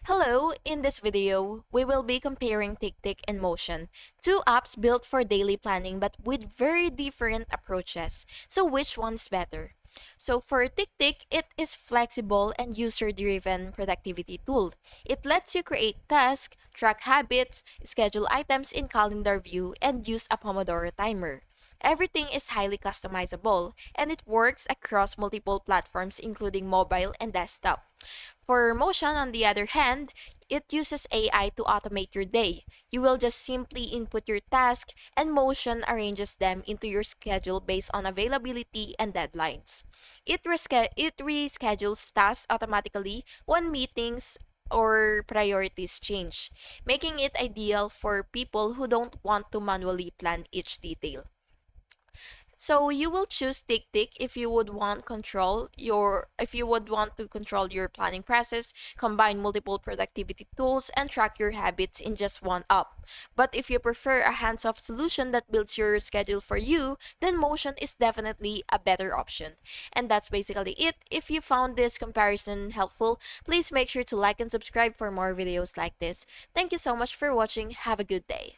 Hello, in this video, we will be comparing TickTick and Motion, two apps built for daily planning but with very different approaches. So which one's better? So for TickTick, it is flexible and user-driven productivity tool. It lets you create tasks, track habits, schedule items in calendar view, and use a Pomodoro timer. Everything is highly customizable and it works across multiple platforms including mobile and desktop. For Motion, on the other hand, it uses AI to automate your day. You will just simply input your task and Motion arranges them into your schedule based on availability and deadlines. It reschedules tasks automatically when meetings or priorities change, making it ideal for people who don't want to manually plan each detail. So you will choose TickTick if you would want to control your planning process, combine multiple productivity tools, and track your habits in just one app. But if you prefer a hands-off solution that builds your schedule for you, then Motion is definitely a better option. And that's basically it. If you found this comparison helpful, please make sure to like and subscribe for more videos like this. Thank you so much for watching. Have a good day.